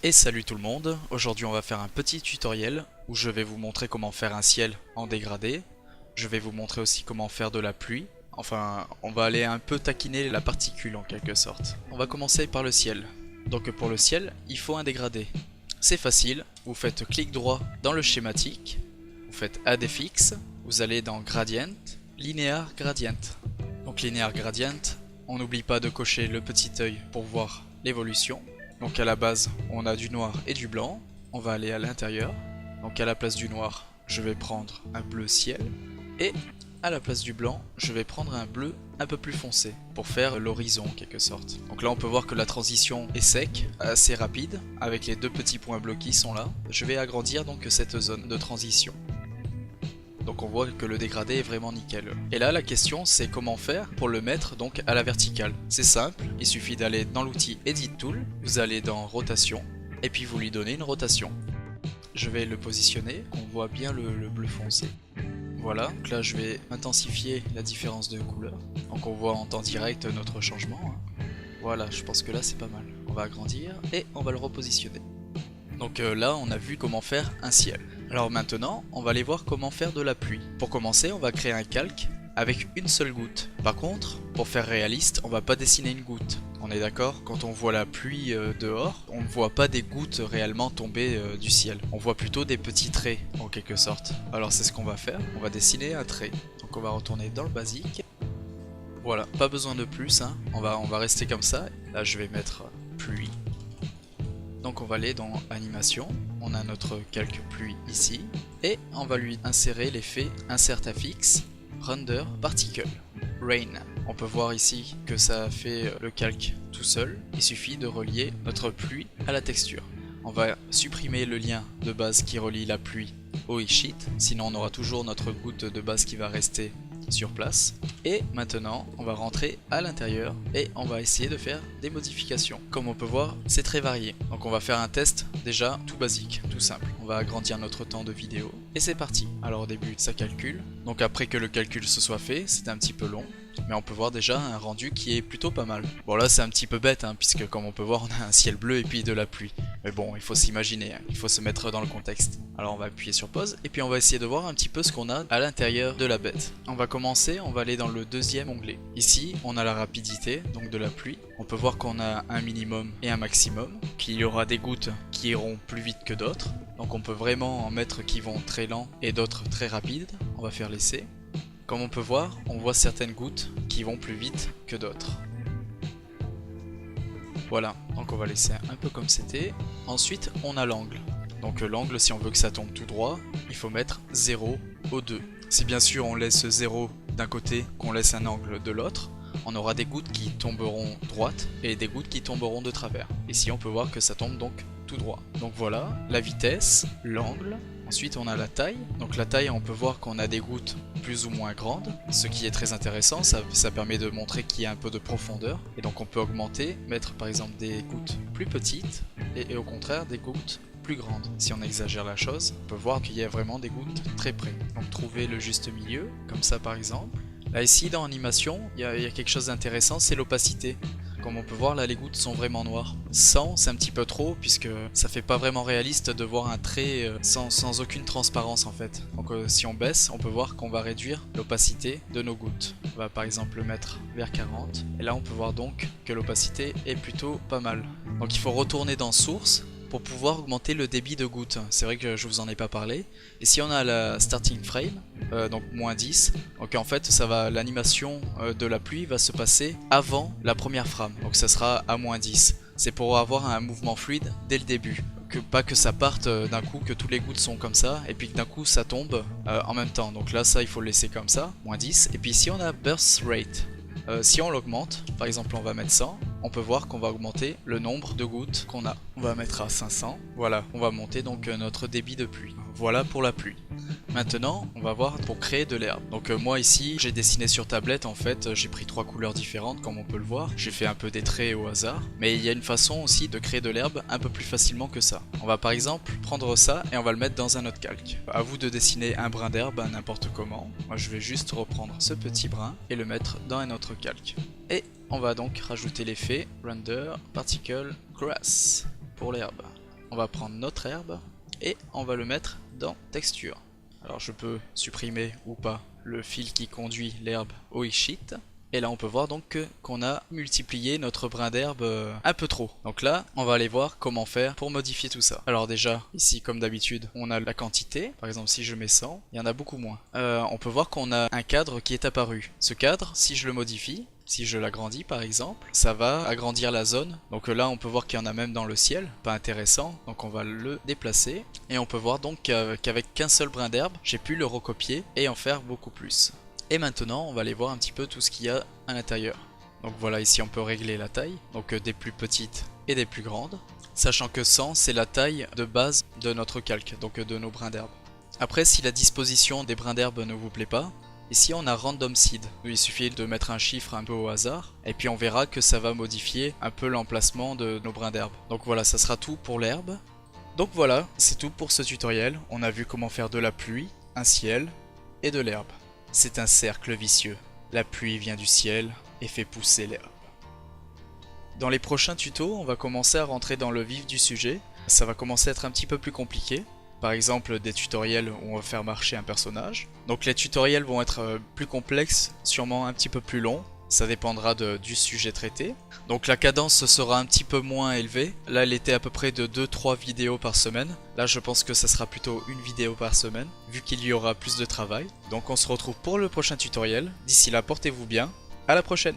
Et salut tout le monde, aujourd'hui on va faire un petit tutoriel où je vais vous montrer comment faire un ciel en dégradé. Je vais vous montrer aussi comment faire de la pluie. Enfin, on va aller un peu taquiner la particule en quelque sorte. On va commencer par le ciel. Donc pour le ciel, il faut un dégradé. C'est facile, vous faites clic droit dans le schématique, vous faites Add FX, vous allez dans Gradient, Linear Gradient. Donc Linear Gradient, on n'oublie pas de cocher le petit œil pour voir l'évolution. Donc à la base, on a du noir et du blanc. On va aller à l'intérieur. Donc à la place du noir, je vais prendre un bleu ciel. Et à la place du blanc, je vais prendre un bleu un peu plus foncé pour faire l'horizon en quelque sorte. Donc là on peut voir que la transition est sec, assez rapide, avec les deux petits points bleus qui sont là. Je vais agrandir donc cette zone de transition. Donc on voit que le dégradé est vraiment nickel. Et là la question c'est comment faire pour le mettre donc à la verticale. C'est simple, il suffit d'aller dans l'outil Edit Tool, vous allez dans Rotation, et puis vous lui donnez une rotation. Je vais le positionner, qu'on voit bien le bleu foncé. Voilà, donc là je vais intensifier la différence de couleur. Donc on voit en temps direct notre changement. Voilà, je pense que là c'est pas mal. On va agrandir et on va le repositionner. Donc là on a vu comment faire un ciel. Alors maintenant on va aller voir comment faire de la pluie. Pour commencer on va créer un calque avec une seule goutte. Par contre pour faire réaliste on va pas dessiner une goutte. On est d'accord? Quand on voit la pluie dehors, on ne voit pas des gouttes réellement tomber du ciel. On voit plutôt des petits traits en quelque sorte. Alors c'est ce qu'on va faire, on va dessiner un trait. Donc on va retourner dans le basique. Voilà, pas besoin de plus, hein. On va rester comme ça. Là je vais mettre pluie. Donc on va aller dans animation, on a notre calque pluie ici, et on va lui insérer l'effet Insert FX, Render Particle, Rain. On peut voir ici que ça fait le calque tout seul, il suffit de relier notre pluie à la texture. On va supprimer le lien de base qui relie la pluie au sheet, sinon on aura toujours notre goutte de base qui va rester sur place. Et maintenant on va rentrer à l'intérieur et on va essayer de faire des modifications. Comme on peut voir c'est très varié, donc on va faire un test déjà tout basique, tout simple. On va agrandir notre temps de vidéo et c'est parti. Alors au début ça calcule, donc après que le calcul se soit fait, c'est un petit peu long, mais on peut voir déjà un rendu qui est plutôt pas mal. Bon là c'est un petit peu bête hein, puisque comme on peut voir on a un ciel bleu et puis de la pluie. Mais bon il faut s'imaginer, hein, il faut se mettre dans le contexte. Alors on va appuyer sur pause et puis on va essayer de voir un petit peu ce qu'on a à l'intérieur de la bête. On va commencer, on va aller dans le deuxième onglet. Ici on a la rapidité donc de la pluie. On peut voir qu'on a un minimum et un maximum, qu'il y aura des gouttes qui iront plus vite que d'autres. Donc on peut vraiment en mettre qui vont très lent et d'autres très rapides. On va faire l'essai. Comme on peut voir, on voit certaines gouttes qui vont plus vite que d'autres. Voilà, donc on va laisser un peu comme c'était. Ensuite, on a l'angle. Donc l'angle, si on veut que ça tombe tout droit, il faut mettre 0 au 2. Si bien sûr on laisse 0 d'un côté, qu'on laisse un angle de l'autre, on aura des gouttes qui tomberont droites et des gouttes qui tomberont de travers. Ici on peut voir que ça tombe donc tout droit. Donc voilà, la vitesse, l'angle. Ensuite on a la taille, donc la taille on peut voir qu'on a des gouttes plus ou moins grandes, ce qui est très intéressant, ça permet de montrer qu'il y a un peu de profondeur, et donc on peut augmenter, mettre par exemple des gouttes plus petites, et au contraire des gouttes plus grandes. Si on exagère la chose, on peut voir qu'il y a vraiment des gouttes très près. Donc trouver le juste milieu, comme ça par exemple. Là ici dans animation, il y a quelque chose d'intéressant, c'est l'opacité. Comme on peut voir là les gouttes sont vraiment noires. 100 c'est un petit peu trop puisque ça fait pas vraiment réaliste de voir un trait sans aucune transparence en fait. Donc si on baisse on peut voir qu'on va réduire l'opacité de nos gouttes. On va par exemple le mettre vers 40 et là on peut voir donc que l'opacité est plutôt pas mal. Donc il faut retourner dans source pour pouvoir augmenter le débit de gouttes. C'est vrai que je vous en ai pas parlé. Et si on a la starting frame, donc moins 10, donc en fait l'animation de la pluie va se passer avant la première frame. Donc ça sera à moins 10. C'est pour avoir un mouvement fluide dès le début. Pas que ça parte d'un coup, que tous les gouttes sont comme ça, et puis que d'un coup ça tombe en même temps. Donc là ça il faut le laisser comme ça, moins 10. Et puis ici on a burst rate. Si on l'augmente, par exemple on va mettre 100, on peut voir qu'on va augmenter le nombre de gouttes qu'on a. On va mettre à 500, voilà, on va monter donc notre débit de pluie. Voilà pour la pluie. Maintenant, on va voir pour créer de l'herbe. Donc moi ici, j'ai dessiné sur tablette en fait, j'ai pris 3 couleurs différentes comme on peut le voir. J'ai fait un peu des traits au hasard, mais il y a une façon aussi de créer de l'herbe un peu plus facilement que ça. On va par exemple prendre ça et on va le mettre dans un autre calque. À vous de dessiner un brin d'herbe n'importe comment. Moi je vais juste reprendre ce petit brin et le mettre dans un autre calque. Et on va donc rajouter l'effet Render Particle Grass pour l'herbe. on va prendre notre herbe et on va le mettre dans texture. Alors je peux supprimer ou pas le fil qui conduit l'herbe au X-Sheet. Et là on peut voir donc qu'on a multiplié notre brin d'herbe un peu trop. Donc là on va aller voir comment faire pour modifier tout ça. Alors déjà ici comme d'habitude on a la quantité. Par exemple si je mets 100, il y en a beaucoup moins. On peut voir qu'on a un cadre qui est apparu. Ce cadre, si je le modifie, si je l'agrandis par exemple, ça va agrandir la zone. Donc là on peut voir qu'il y en a même dans le ciel, pas intéressant. Donc on va le déplacer. Et on peut voir donc qu'avec qu'un seul brin d'herbe, j'ai pu le recopier et en faire beaucoup plus. Et maintenant on va aller voir un petit peu tout ce qu'il y a à l'intérieur. Donc voilà, ici on peut régler la taille, donc des plus petites et des plus grandes. Sachant que 100 c'est la taille de base de notre calque, donc de nos brins d'herbe. Après si la disposition des brins d'herbe ne vous plaît pas, ici on a Random Seed. Il suffit de mettre un chiffre un peu au hasard et puis on verra que ça va modifier un peu l'emplacement de nos brins d'herbe. Donc voilà, ça sera tout pour l'herbe. Donc voilà, c'est tout pour ce tutoriel. On a vu comment faire de la pluie, un ciel et de l'herbe. C'est un cercle vicieux. La pluie vient du ciel et fait pousser l'herbe. Dans les prochains tutos, on va commencer à rentrer dans le vif du sujet. Ça va commencer à être un petit peu plus compliqué. Par exemple, des tutoriels où on va faire marcher un personnage. Donc les tutoriels vont être plus complexes, sûrement un petit peu plus longs. Ça dépendra du sujet traité. Donc la cadence sera un petit peu moins élevée. Là elle était à peu près de 2-3 vidéos par semaine. Là je pense que ça sera plutôt une vidéo par semaine, vu qu'il y aura plus de travail. Donc on se retrouve pour le prochain tutoriel. D'ici là portez-vous bien. À la prochaine.